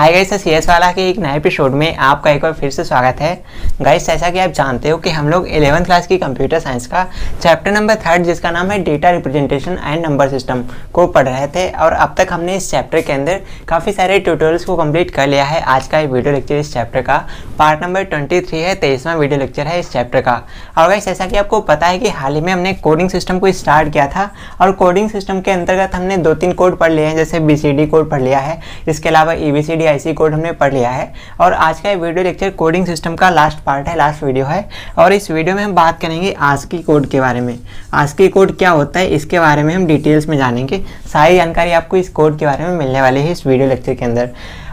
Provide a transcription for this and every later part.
Hi guys, CS वाला के एक नए एपिसोड में आपका एक बार फिर से स्वागत है। गाइस, जैसा कि आप जानते हो कि हम लोग 11th क्लास की कंप्यूटर साइंस का चैप्टर नंबर 3 जिसका नाम है data representation and number system को पढ़ रहे थे और अब तक हमने इस चैप्टर के अंदर काफ़ी सारे ट्यूटोरियल्स को कंप्लीट कर लिया है। आज का ये वीडियो लेक्चर इस चैप्टर का पार्ट नंबर 23 है, 23वां वीडियो लेक्चर है इस चैप्टर का। और गाइस, जैसा कि आपको पता है कि हाल ही में हमने कोडिंग सिस्टम को स्टार्ट किया था और कोडिंग सिस्टम के अंतर्गत हमने 2-3 कोड पढ़ लिए हैं, जैसे BCD कोड पढ़ लिया है, इसके अलावा ABCD IC कोड हमने पढ़ लिया है। और आज का वीडियो लेक्चर कोडिंग सिस्टम का लास्ट पार्ट है, लास्ट वीडियो है। और इस वीडियो में हम बात करेंगे ASCII कोड के बारे में। ASCII कोड क्या होता है इसके बारे में हम डिटेल्स में जानेंगे। सारी जानकारी आपको इस कोड के बारे में मिलने वाली है इस वीडियो लेक्चर के अंदर।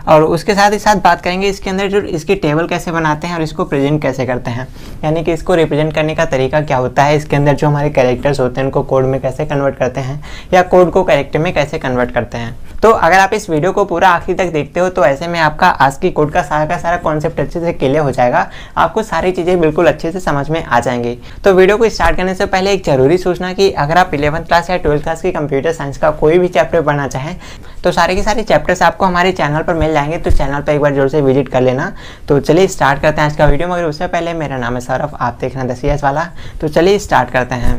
और उसके साथ ही साथ बात करेंगे इसके अंदर जो इसकी टेबल कैसे बनाते हैं और इसको प्रेजेंट कैसे करते हैं, यानी कि इसको रिप्रेजेंट करने का तरीका क्या होता है, इसके अंदर जो हमारे कैरेक्टर्स होते हैं उनको कोड में कैसे कन्वर्ट करते हैं या कोड को कैरेक्टर में कैसे कन्वर्ट करते हैं। तो अगर आप इस वीडियो को पूरा आखिर तक देखते हो तो ऐसे में आपका ASCII कोड का सारा कॉन्सेप्ट अच्छे से क्लियर हो जाएगा, आपको सारी चीज़ें बिल्कुल अच्छे से समझ में आ जाएंगी। तो वीडियो को स्टार्ट करने से पहले एक जरूरी सूचना कि अगर आप 11th क्लास या 12th क्लास की कंप्यूटर साइंस का कोई भी चैप्टर पढ़ना चाहें तो सारे के सारे चैप्टर्स आपको हमारे चैनल पर मिल जाएंगे, तो चैनल पर एक बार जोर से विजिट कर लेना। तो चलिए स्टार्ट करते हैं आज का वीडियो। मगर उससे पहले मेरा नाम है सौरभ, आप देख रहे हैं CS वाला। तो चलिए स्टार्ट करते हैं।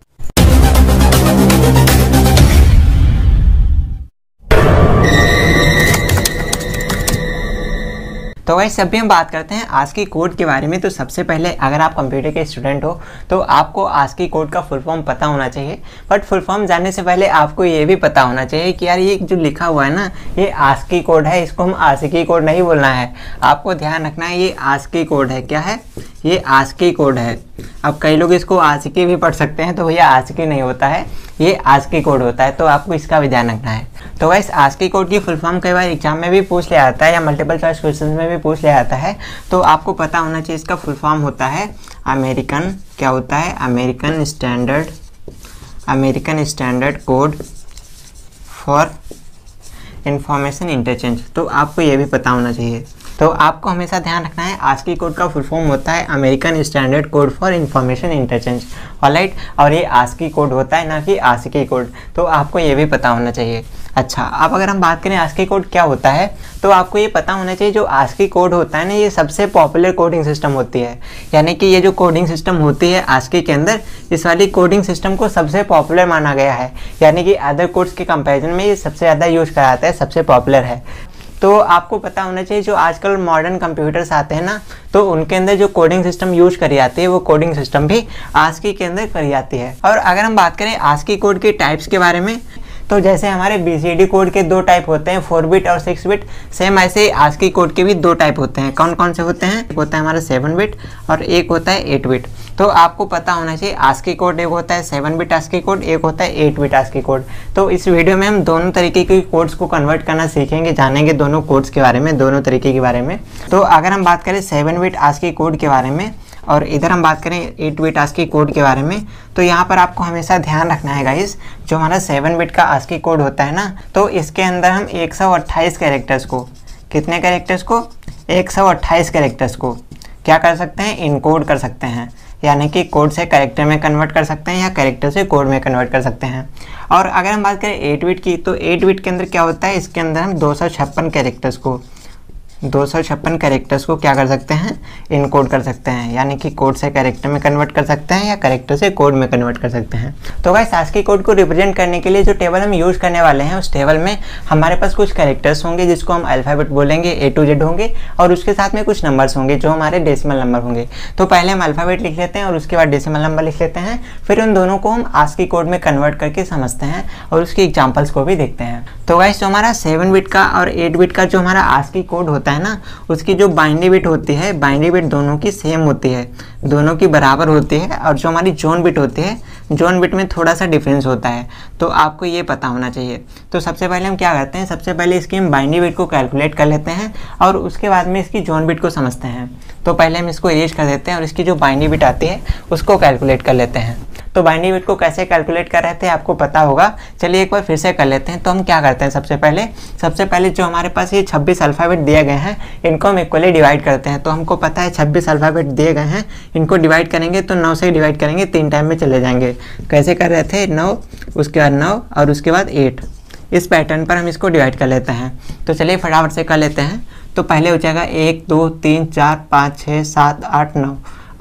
तो गाइस, जब भी हम बात करते हैं ASCII कोड के बारे में तो सबसे पहले अगर आप कंप्यूटर के स्टूडेंट हो तो आपको ASCII कोड का फुल फॉर्म पता होना चाहिए। बट फुल फॉर्म जानने से पहले आपको ये भी पता होना चाहिए कि यार ये जो लिखा हुआ है ना, ये ASCII कोड है, इसको हम ASCII कोड नहीं बोलना है। आपको ध्यान रखना है ये ASCII कोड है। क्या है ये? ASCII कोड है। अब कई लोग इसको ASCII भी पढ़ सकते हैं, तो भैया ASCII नहीं होता है, ये ASCII कोड होता है, तो आपको इसका भी ध्यान रखना है। तो गाइस, ASCII कोड की फुल फॉर्म कई बार एग्जाम में भी पूछ लिया जाता है या मल्टीपल चॉइस क्वेश्चन में भी पूछ लिया जाता है, तो आपको पता होना चाहिए इसका फुल फॉर्म होता है अमेरिकन, क्या होता है? American standard code for information interchange. तो आपको ये भी पता होना चाहिए। तो आपको हमेशा ध्यान रखना है ASCII कोड का फुल फॉर्म होता है American standard code for information interchange, alright. और ये ASCII कोड होता है, ना कि ASCII कोड, तो आपको ये भी पता होना चाहिए। अच्छा, अब अगर हम बात करें ASCII कोड क्या होता है तो आपको ये पता होना चाहिए जो ASCII कोड होता है ना, ये सबसे पॉपुलर कोडिंग सिस्टम होती है। यानी कि ये जो कोडिंग सिस्टम होती है ASCII के अंदर, इस वाली कोडिंग सिस्टम को सबसे पॉपुलर माना गया है, यानी कि अदर कोड्स के कंपैरिजन में ये सबसे ज़्यादा यूज करा जाता है, सबसे पॉपुलर है। तो आपको पता होना चाहिए जो आजकल मॉडर्न कंप्यूटर्स आते हैं ना, तो उनके अंदर जो कोडिंग सिस्टम यूज करी जाती है वो कोडिंग सिस्टम भी ASCII के अंदर करी जाती है। और अगर हम बात करें ASCII कोड के टाइप्स के बारे में, तो जैसे हमारे BCD कोड के 2 टाइप होते हैं, 4 बिट और 6 बिट, सेम ऐसे ASCII कोड के भी 2 टाइप होते हैं। कौन कौन से होते हैं? एक होता है हमारा 7 बिट और एक होता है 8 बिट। तो आपको पता होना चाहिए ASCII कोड एक होता है 7 बिट ASCII कोड, एक होता है 8 बिट ASCII कोड। तो इस वीडियो में हम दोनों तरीके के कोड्स को कन्वर्ट करना सीखेंगे, जानेंगे दोनों कोड्स के बारे में, दोनों तरीके के बारे में। तो अगर हम बात करें 7 बिट ASCII कोड के बारे में और इधर हम बात करें 8 बिट ASCII कोड के बारे में, तो यहाँ पर आपको हमेशा ध्यान रखना है गाइस, जो हमारा 7 बिट का ASCII कोड होता है ना, तो इसके अंदर हम 128 कैरेक्टर्स को, कितने कैरेक्टर्स को? 128 कैरेक्टर्स को क्या कर सकते हैं? इनकोड कर सकते हैं, यानी कि कोड से कैरेक्टर में कन्वर्ट कर सकते हैं या कैरेक्टर से कोड में कन्वर्ट कर सकते हैं। और अगर हम बात करें 8 बिट की, तो 8 बिट के अंदर क्या होता है? इसके अंदर हम 256 कैरेक्टर्स को क्या कर सकते हैं? इनकोड कर सकते हैं, यानी कि कोड से कैरेक्टर में कन्वर्ट कर सकते हैं या कैरेक्टर से कोड में कन्वर्ट कर सकते हैं। तो गाइस, ASCII कोड को रिप्रेजेंट करने के लिए जो टेबल हम यूज़ करने वाले हैं, उस टेबल में हमारे पास कुछ कैरेक्टर्स होंगे जिसको हम अल्फ़ाबेट बोलेंगे, A to Z होंगे, और उसके साथ में कुछ नंबर्स होंगे जो हमारे डेसिमल नंबर होंगे। तो पहले हम अल्फ़ाबेट लिख लेते हैं और उसके बाद डेसिमल नंबर लिख लेते हैं, फिर उन दोनों को हम ASCII कोड में कन्वर्ट करके समझते हैं और उसकी एग्जाम्पल्स को भी देखते हैं। तो गाइस, जो हमारा 7 बिट का और 8 बिट का जो हमारा ASCII कोड होता है ना, उसकी जो बाइनरी बिट होती है, बाइनरी बिट दोनों की सेम होती है, दोनों की बराबर होती है। और जो हमारी जोन बिट होती है, जोन बिट में थोड़ा सा डिफरेंस होता है, तो आपको ये पता होना चाहिए। तो सबसे पहले हम क्या करते हैं? सबसे पहले इसकी हम बाइनरी बिट को कैलकुलेट कर लेते हैं और उसके बाद में इसकी जोन बिट को समझते हैं। तो पहले हम इसको इरेज कर देते हैं और इसकी जो बाइनरी बिट आती है उसको कैलकुलेट कर लेते हैं। तो बाइनरी बिट को कैसे कैलकुलेट कर रहे थे आपको पता होगा, चलिए एक बार फिर से कर लेते हैं। तो हम क्या करते हैं? सबसे पहले जो हमारे पास ये 26 अल्फ़ाबेट दिए गए हैं, इनको हम इक्वली डिवाइड करते हैं। तो हमको पता है 26 अल्फ़ाबेट दिए गए हैं, इनको डिवाइड करेंगे तो 9 से डिवाइड करेंगे, 3 टाइम में चले जाएंगे। कैसे कर रहे थे? 9, उसके बाद 9 और उसके बाद 8। इस पैटर्न पर हम इसको डिवाइड कर लेते हैं। तो चलिए फटाफट से कर लेते हैं। तो पहले हो जाएगा 1 2 3 4 5 6 7 8 9,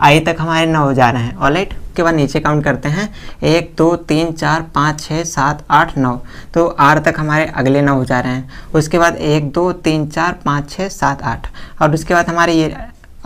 आई तक हमारे 9 जा रहे हैं। ऑलराइट, उसके बाद नीचे काउंट करते हैं 1 2 3 4 5 6 7 8 9, तो आर तक हमारे अगले 9 जा रहे हैं। उसके बाद 1 2 3 4 5 6 7 8, और उसके बाद हमारे ये,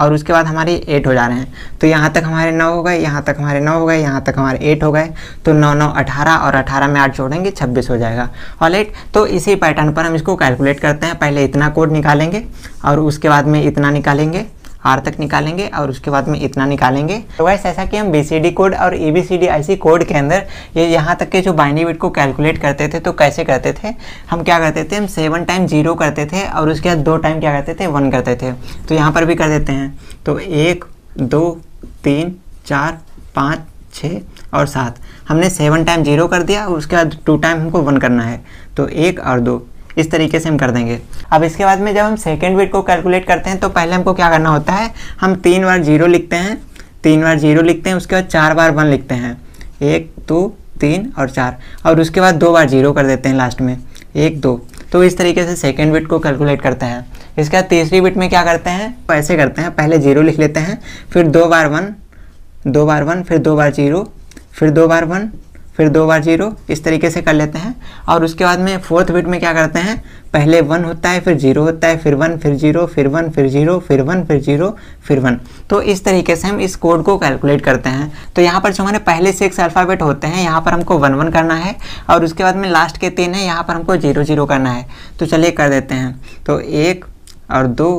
और उसके बाद हमारे 8 हो जा रहे हैं। तो यहाँ तक हमारे 9 हो गए, यहाँ तक हमारे 9 हो गए, यहाँ तक हमारे 8 हो गए, तो 9 9 18, और 18 में 8 जोड़ेंगे 26 हो जाएगा। ऑलराइट, तो इसी पैटर्न पर हम इसको कैलकुलेट करते हैं। पहले इतना कोड निकालेंगे और उसके बाद में इतना निकालेंगे, आर तक निकालेंगे, और उसके बाद में इतना निकालेंगे। तो वैसे ऐसा कि हम BCD कोड और ABCD IC कोड के अंदर ये यहाँ तक के जो बाइनरी बिट को कैलकुलेट करते थे तो कैसे करते थे, हम क्या करते थे, हम 7 टाइम 0 करते थे और उसके बाद 2 टाइम क्या करते थे, 1 करते थे। तो यहाँ पर भी कर देते हैं, तो 1 2 3 4 5 6 और 7, हमने 7 टाइम 0 कर दिया और उसके बाद 2 टाइम हमको 1 करना है, तो 1 और 2, इस तरीके से हम कर देंगे। अब इसके बाद में जब हम सेकेंड बिट को कैलकुलेट करते हैं तो पहले हमको क्या करना होता है, हम 3 बार 0 लिखते हैं, 3 बार 0 लिखते हैं, उसके बाद 4 बार 1 लिखते हैं, 1 2 3 और 4, और उसके बाद 2 बार 0 कर देते हैं लास्ट में, 1 2। तो इस तरीके से सेकेंड बिट को कैलकुलेट करते हैं। इसके बाद तीसरी बिट में क्या करते हैं, ऐसे करते हैं, पहले 0 लिख लेते हैं, फिर 2 बार 1, 2 बार 1, फिर 2 बार 0, फिर 2 बार 1, फिर 2 बार 0, इस तरीके से कर लेते हैं। और उसके बाद में फोर्थ बिट में क्या करते हैं, पहले 1 होता है, फिर 0 होता है, फिर 1, फिर 0, फिर 1, फिर 0, फिर 1, फिर 0, फिर 1। तो इस तरीके से हम इस कोड को कैलकुलेट करते हैं। तो यहाँ पर जो हमारे पहले 6 अल्फ़ाबेट होते हैं, यहाँ पर हमको 1 1 करना है, और उसके बाद में लास्ट के 3 है, यहाँ पर हमको 0 0 करना है। तो चलिए कर देते हैं, तो 1 और 2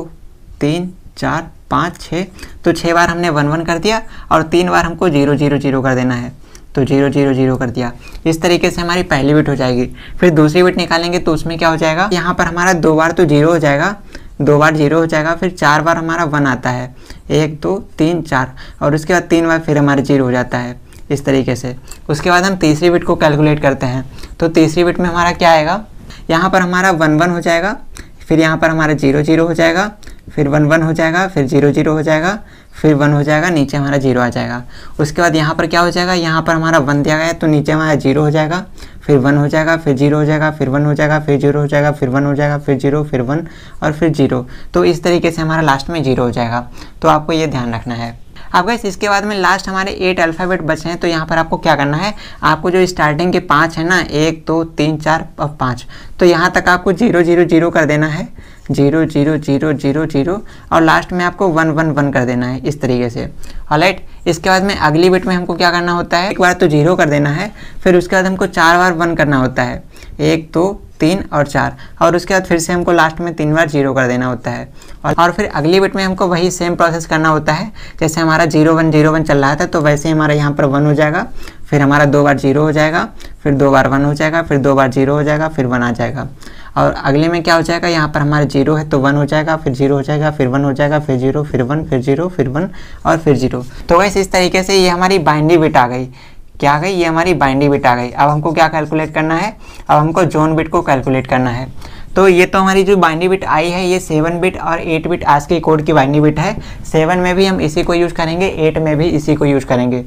3 4 5 6, तो 6 बार हमने 1 1 कर दिया और 3 बार हमको 0 0 0 कर देना है, तो 0 0 0 कर दिया। इस तरीके से हमारी पहली बिट हो जाएगी। फिर दूसरी बिट निकालेंगे तो उसमें क्या हो जाएगा, यहाँ पर हमारा 2 बार तो 0 हो जाएगा, 2 बार 0 हो जाएगा, फिर 4 बार हमारा 1 आता है, 1 2 3 4, और उसके बाद 3 बार फिर हमारा 0 हो जाता है, इस तरीके से। उसके बाद हम तीसरी बिट को कैलकुलेट करते हैं। तो तीसरी बिट में हमारा क्या आएगा, यहाँ पर हमारा 1 1 हो जाएगा, फिर यहाँ पर हमारा 0 0 हो जाएगा, फिर 1 1 हो जाएगा, फिर 0 0 हो जाएगा, फिर 1 हो जाएगा, नीचे हमारा 0 आ जाएगा। उसके बाद यहाँ पर क्या हो जाएगा, यहाँ पर हमारा 1 दिया गया है तो नीचे हमारा 0 हो जाएगा, फिर 1 हो जाएगा, फिर 0 हो जाएगा, फिर 1 हो जाएगा, फिर 0 हो जाएगा, फिर 1 हो जाएगा, फिर 0, फिर 1 और फिर 0। तो इस तरीके से हमारा लास्ट में 0 हो जाएगा। तो आपको ये ध्यान रखना है। अब गाइस इसके बाद में लास्ट हमारे 8 अल्फ़ाबेट बचे हैं, तो यहाँ पर आपको क्या करना है, आपको जो स्टार्टिंग के 5 है ना, 1 2 3 4 और 5, तो यहाँ तक आपको 0 0 0 कर देना है, 0 0 0 0 0, और लास्ट में आपको 1 1 1 कर देना है, इस तरीके से। ऑलराइट, इसके बाद में अगली बिट में हमको क्या करना होता है, एक बार तो 0 कर देना है, फिर उसके बाद हमको 4 बार 1 करना होता है, 1 2 3 और 4, और उसके बाद फिर से हमको लास्ट में 3 बार 0 कर देना होता है। और फिर अगली बिट में हमको वही सेम प्रोसेस करना होता है, जैसे हमारा 0 1 0 1 चल रहा था, तो वैसे ही हमारा यहाँ पर 1 हो जाएगा, फिर हमारा 2 बार 0 हो जाएगा, फिर 2 बार 1 हो जाएगा, फिर 2 बार 0 हो जाएगा, फिर 1 आ जाएगा। और अगले में क्या हो जाएगा, यहाँ पर हमारा 0 है तो 1 हो जाएगा, फिर 0 हो जाएगा, फिर 1 हो जाएगा, फिर 0, फिर 1, फिर 0, फिर 1 और फिर 0। तो वैसे इस तरीके से ये हमारी बाइनरी बिट आ गई। क्या आ गई, ये हमारी बाइनरी बिट आ गई। अब हमको क्या कैलकुलेट करना है, अब हमको जोन बिट को कैलकुलेट करना है। तो ये तो हमारी जो बाइनरी बिट आई है ये 7 बिट और 8 बिट ASCII कोड की बाइनरी बिट है। 7 में भी हम इसी को यूज़ करेंगे, 8 में भी इसी को यूज़ करेंगे।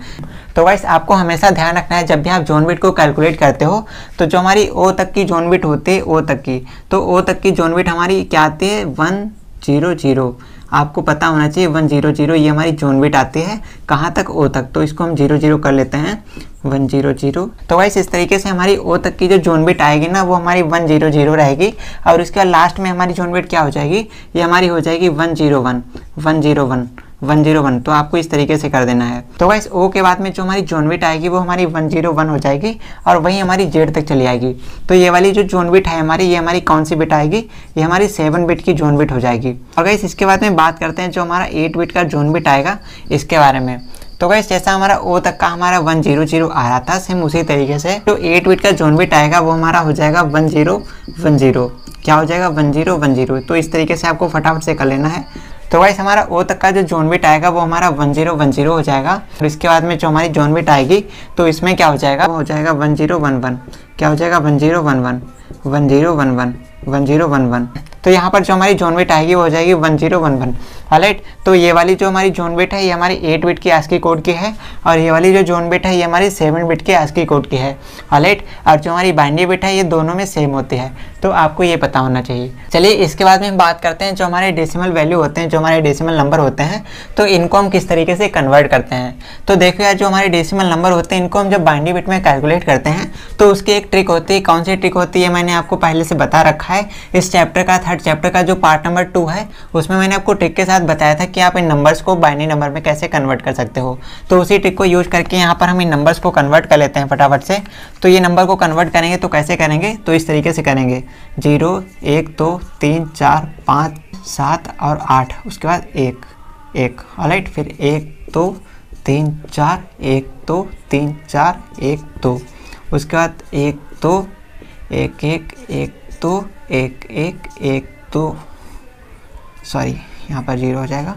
तो गाइस आपको हमेशा ध्यान रखना है, जब भी आप जोन बिट को कैलकुलेट करते हो तो जो हमारी O तक की जोन बिट होती है, O तक की, तो O तक की जोन बिट हमारी क्या आती है, 1 0 0। आपको पता होना चाहिए 1 0 0 ये हमारी जोन बिट आती है, कहाँ तक, O तक। तो इसको हम 0 0 कर लेते हैं, 1 0 0। तो गाइस इस तरीके से हमारी O तक की जो जोन बिट आएगी ना, वो हमारी 1 0 0 रहेगी, और उसके बाद लास्ट में हमारी जोन बिट क्या हो जाएगी, ये हमारी हो जाएगी 1 0 1 1 0 1 1 0 1। तो आपको इस तरीके से कर देना है। तो गाइस O के बाद में जो हमारी जोन बिट आएगी वो हमारी 1 0 1 हो जाएगी, और वही हमारी Z तक चली आएगी। तो ये वाली जो जोन बिट है हमारी, ये हमारी कौन सी बिट आएगी, ये हमारी 7 बिट की जोन बिट हो जाएगी। और गाइस इसके बाद में बात करते हैं जो हमारा 8 बिट का जोन बिट आएगा, इसके बारे में। तो गाइस जैसा हमारा O तक का हमारा 1 0 0 आ रहा था, सेम उसी तरीके से जो 8 बिट का जोन बिट आएगा वो हमारा हो जाएगा 1 0 1 0। क्या हो जाएगा, 1 0 1 0। तो इस तरीके से आपको फटाफट से कर लेना है। तो गाइस हमारा O तक का जो जोन बिट आएगा वो हमारा 1 0 1 0 हो जाएगा। और इसके बाद में जो हमारी जोन बिट आएगी तो इसमें क्या हो जाएगा, वो हो जाएगा 1 0 1 1। क्या हो जाएगा, 1 0 1 1 1 0 1 1 1 0 1 1। तो यहाँ पर जो हमारी जोन बिट आएगी वो हो जाएगी 1 0 1 1। ऑलराइट, तो ये वाली जो हमारी जोन बिट है ये हमारी 8 बिट की ASCII कोड की है, और ये वाली जो जोन बिट है ये हमारी 7 बिट की ASCII कोड की है। ऑलराइट, और जो हमारी बाइनरी बिट है ये दोनों में सेम होती है। तो आपको ये पता होना चाहिए। चलिए इसके बाद में हम बात करते हैं जो हमारे डेसिमल वैल्यू होते हैं, जो हमारे डेसिमल नंबर होते हैं, तो इनको हम किस तरीके से कन्वर्ट करते हैं। तो देखो यार, जो हमारे डेसिमल नंबर होते हैं इनको हम जब बाइनरी बिट में कैलकुलेट करते हैं तो उसकी एक ट्रिक होती है। कौन सी ट्रिक होती है मैंने आपको पहले से बता रखा है। इस चैप्टर का, थर्ड चैप्टर का जो पार्ट नंबर 2 है उसमें मैंने आपको ट्रिक के साथ बताया था कि आप इन नंबर्स को बाइनरी नंबर में कैसे कन्वर्ट कर सकते हो। तो उसी ट्रिक को यूज करके यहाँ पर हम इन नंबर्स को कन्वर्ट कर लेते हैं फटाफट से। तो ये नंबर को कन्वर्ट करेंगे तो कैसे करेंगे, तो इस तरीके से करेंगे 0 1 2 3 4 5 7 और 8, उसके बाद 1 1, ऑलराइट। फिर 1 2 3 4 1 2 3 4 1 2, उसके बाद 1 2 1 1 1 2 1 1 1 2, सॉरी यहाँ पर 0 हो जाएगा।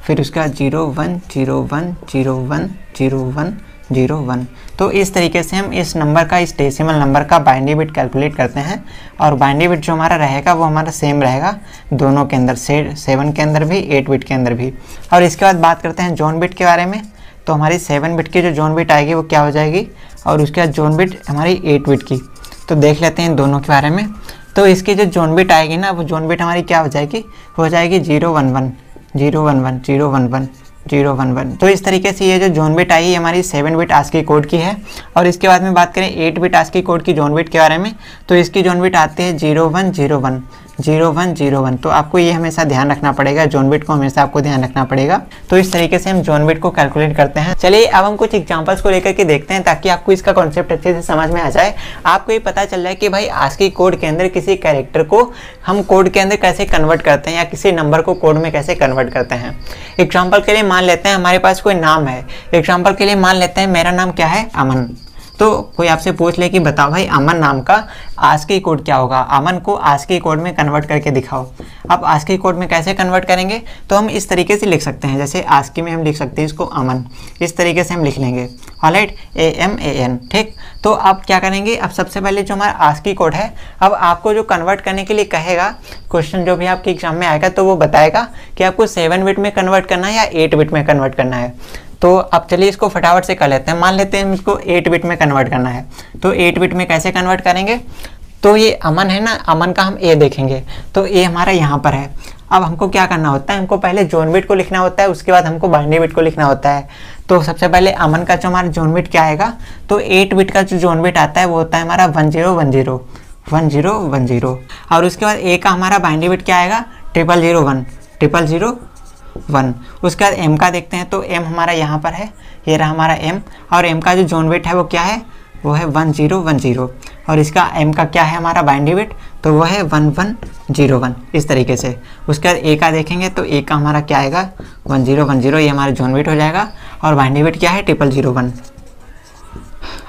फिर उसका 0 1 0 1 0 1 0 1 0 1। तो इस तरीके से हम इस नंबर का, इस डेसिमल नंबर का बाइनरी बिट कैलकुलेट करते हैं। और बाइनरी बिट जो हमारा रहेगा वो हमारा सेम रहेगा दोनों के अंदर, 7 के अंदर भी, 8 बिट के अंदर भी। और इसके बाद बात करते हैं जोन बिट के बारे में। तो हमारी 7 बिट की जो जोन बिट आएगी वो क्या हो जाएगी, और उसके बाद जोन बिट हमारी 8 बिट की। तो देख लेते हैं इन दोनों के बारे में। तो इसकी जो जोन बिट आएगी ना, वो जोन बिट हमारी क्या हो जाएगी, हो जाएगी 0 1 1 0 1 1 0 1 1 0 1 1। तो इस तरीके से ये जो जोन बिट आई हमारी 7 बिट आस्की कोड की है। और इसके बाद में बात करें 8 बिट आस्की कोड की जोन बिट के बारे में। तो इसकी जोन बिट आती है 0 1 0 1 0 1 0 1। तो आपको ये हमेशा ध्यान रखना पड़ेगा, जोन बिट को हमेशा आपको ध्यान रखना पड़ेगा। तो इस तरीके से हम जोन बिट को कैलकुलेट करते हैं। चलिए अब हम कुछ एग्जांपल्स को लेकर के देखते हैं ताकि आपको इसका कॉन्सेप्ट अच्छे से समझ में आ जाए। आपको ये पता चल जाए कि भाई आस्की कोड के अंदर किसी कैरेक्टर को हम कोड के अंदर कैसे कन्वर्ट करते हैं या किसी नंबर को कोड में कैसे कन्वर्ट करते हैं। एग्जाम्पल के लिए मान लेते हैं हमारे पास कोई नाम है। एग्जाम्पल के लिए मान लेते हैं मेरा नाम क्या है, अमन। तो कोई आपसे पूछ ले कि बताओ भाई अमन नाम का आस्की कोड क्या होगा, अमन को आस्की कोड में कन्वर्ट करके दिखाओ। अब आस्की कोड में कैसे कन्वर्ट करेंगे, तो हम इस तरीके से लिख सकते हैं। जैसे आस्की में हम लिख सकते हैं इसको अमन, इस तरीके से हम लिख लेंगे, ऑलराइट, AMAN, ठीक। तो अब क्या करेंगे, अब सबसे पहले जो हमारा आस्की कोड है, अब आपको जो कन्वर्ट करने के लिए कहेगा, क्वेश्चन जो भी आपके एग्जाम में आएगा तो वो बताएगा कि आपको 7 बिट में कन्वर्ट करना है या 8 बिट में कन्वर्ट करना है। तो अब चलिए इसको फटाफट से कर लेते हैं। मान लेते हैं इसको 8 बिट में कन्वर्ट करना है। तो 8 बिट में कैसे कन्वर्ट करेंगे, तो ये अमन है ना, अमन का हम A देखेंगे तो A हमारा यहाँ पर है। अब हमको क्या करना होता है, हमको पहले जोन बिट को लिखना होता है, उसके बाद हमको बाइनरी बिट को लिखना होता है। तो सबसे पहले अमन का जो हमारा जोन बिट क्या आएगा, तो 8 बिट का जो जोन बिट आता है वो होता है हमारा 10 10 10 10। और उसके बाद A का हमारा बाइनरी बिट क्या आएगा, 001 001 1। उसके बाद M का देखते हैं, तो M हमारा यहाँ पर है, ये रहा हमारा M। और M का जो जोन बिट है वो क्या है, वो है 1010। और इसका M का क्या है हमारा बाइनरी बिट, तो वो है 1101, इस तरीके से। उसके बाद A का देखेंगे तो A का हमारा क्या आएगा 1010, ये हमारा जोन बिट हो जाएगा। और बाइनरी बिट क्या है 001।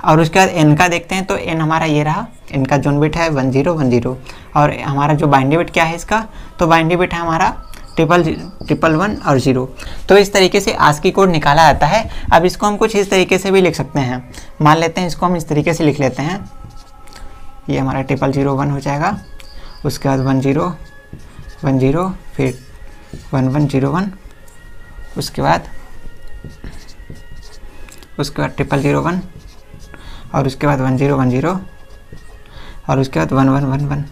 और उसके बाद N का देखते हैं, तो N हमारा ये रहा, N का जोन बिट है 1010। और हमारा जो बाइनरी बिट क्या है इसका, तो बाइनरी बिट है हमारा 111 और 0। तो इस तरीके से आस्की कोड निकाला जाता है। अब इसको हम कुछ इस तरीके से भी लिख सकते हैं। मान लेते हैं इसको हम इस तरीके से लिख लेते हैं, ये हमारा 001 हो जाएगा। उसके बाद 1010, फिर 1101, उसके बाद 001, और उसके बाद 1010, और उसके बाद 1111।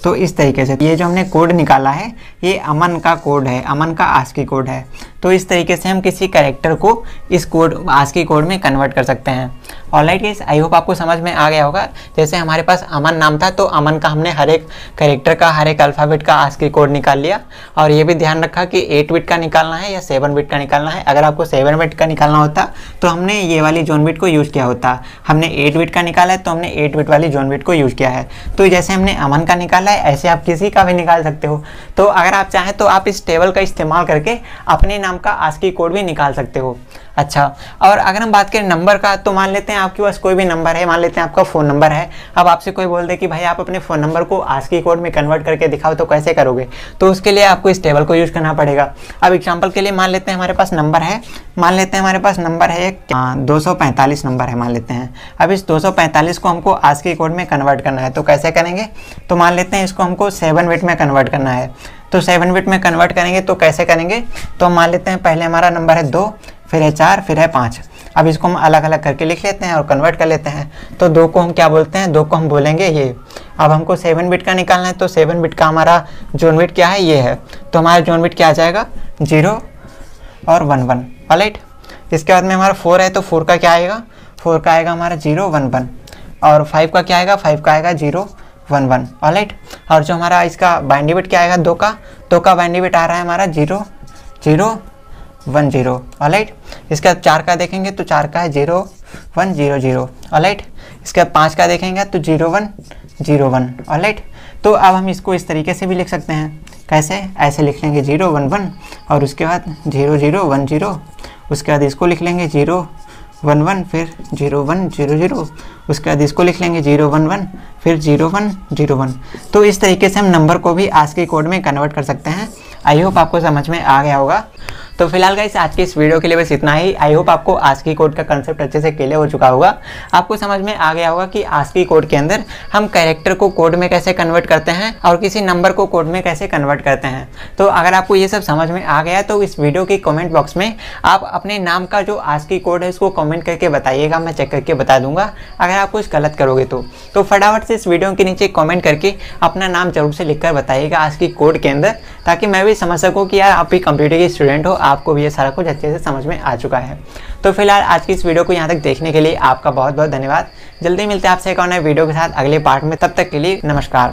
तो इस तरीके से ये जो हमने कोड निकाला है ये अमन का कोड है, अमन का आस्की कोड है। तो इस तरीके से हम किसी कैरेक्टर को इस कोड आस्की कोड में कन्वर्ट कर सकते हैं। ऑलराइट गाइस, आई होप आपको समझ में आ गया होगा। जैसे हमारे पास अमन नाम था तो अमन का हमने हर एक कैरेक्टर का, हर एक अल्फ़ाबेट का आस्की कोड निकाल लिया। और ये भी ध्यान रखा कि 8 बिट का निकालना है या 7 बिट का निकालना है। अगर आपको 7 बिट का निकालना होता तो हमने ये वाली जोन बिट को यूज़ किया होता। हमने 8 बिट का निकाला है तो हमने 8 बिट वाली जोन बिट को यूज़ किया है। तो जैसे हमने अमन का निकाला है ऐसे आप किसी का भी निकाल सकते हो। तो अगर आप चाहें तो आप इस टेबल का इस्तेमाल करके अपने नाम का आस्की कोड भी निकाल सकते हो। अच्छा, और अगर हम बात करें नंबर का, तो मान लेते हैं आपके पास कोई भी नंबर है, मान लेते हैं आपका फ़ोन नंबर है। अब आपसे कोई बोल दे कि भाई आप अपने फ़ोन नंबर को आस्की कोड में कन्वर्ट करके दिखाओ, तो कैसे करोगे, तो उसके लिए आपको इस टेबल को यूज़ करना पड़ेगा। अब एग्जांपल के लिए मान लेते हैं हमारे पास नंबर है, मान लेते हैं हमारे पास नंबर है 245 नंबर है मान लेते हैं। अब इस 245 को हमको आस्की कोड में कन्वर्ट करना है, तो कैसे करेंगे, तो मान लेते हैं इसको हमको 7 बिट में कन्वर्ट करना है। तो 7 बिट में कन्वर्ट करेंगे तो कैसे करेंगे, तो मान लेते हैं पहले हमारा नंबर है 2, फिर है 4, फिर है 5। अब इसको हम अलग अलग करके लिख लेते हैं और कन्वर्ट कर लेते हैं। तो 2 को हम क्या बोलते हैं, 2 को हम बोलेंगे ये। अब हमको 7 बिट का निकालना है, तो 7 बिट का हमारा जोन बिट क्या है, ये है। तो हमारा जोन बिट क्या आ जाएगा, 0 और 1 1। ऑलराइट, इसके बाद में हमारा 4 है, तो 4 का क्या आएगा, 4 का आएगा हमारा 0 1 1। और 5 का क्या आएगा, 5 का आएगा 0 1 1। ऑलराइट, और जो हमारा इसका बाइनरी बिट क्या आएगा, 2 का बाइनरी बिट आ रहा है हमारा 0 0 1 0। ऑलराइट, इसके बाद 4 का देखेंगे तो 4 का है 0 1 0 0। ऑलराइट, इसके बाद 5 का देखेंगे तो 0 1 0 1। ऑलराइट, तो अब हम इसको इस तरीके से भी लिख सकते हैं। कैसे, ऐसे लिख लेंगे 0 1 1 और उसके बाद 0 0 1 0। उसके बाद इसको लिख लेंगे 0 1 1 फिर 0 1 0 0। उसके बाद इसको लिख लेंगे 0 1 1 फिर 0 1 0 1। तो इस तरीके से हम नंबर को भी ASCII कोड में कन्वर्ट कर सकते हैं। आई होप आपको समझ में आ गया होगा। तो फिलहाल गाइस आज की इस वीडियो के लिए बस इतना ही। आई होप आपको ASCII कोड का कंसेप्ट अच्छे से क्लियर हो चुका होगा। आपको समझ में आ गया होगा कि ASCII कोड के अंदर हम कैरेक्टर को कोड में कैसे कन्वर्ट करते हैं और किसी नंबर को कोड में कैसे कन्वर्ट करते हैं। तो अगर आपको ये सब समझ में आ गया तो इस वीडियो के कमेंट बॉक्स में आप अपने नाम का जो ASCII कोड है उसको कमेंट करके बताइएगा, मैं चेक करके बता दूंगा अगर आप कुछ गलत करोगे तो फटाफट से इस वीडियो के नीचे कमेंट करके अपना नाम जरूर से लिखकर बताइएगा ASCII कोड के अंदर, ताकि मैं भी समझ सकूँ कि यार आप भी कंप्यूटर के स्टूडेंट हो, आपको भी ये सारा कुछ अच्छे से समझ में आ चुका है। तो फिलहाल आज की इस वीडियो को यहाँ तक देखने के लिए आपका बहुत बहुत धन्यवाद। जल्दी मिलते हैं आपसे एक और नए वीडियो के साथ अगले पार्ट में, तब तक के लिए नमस्कार।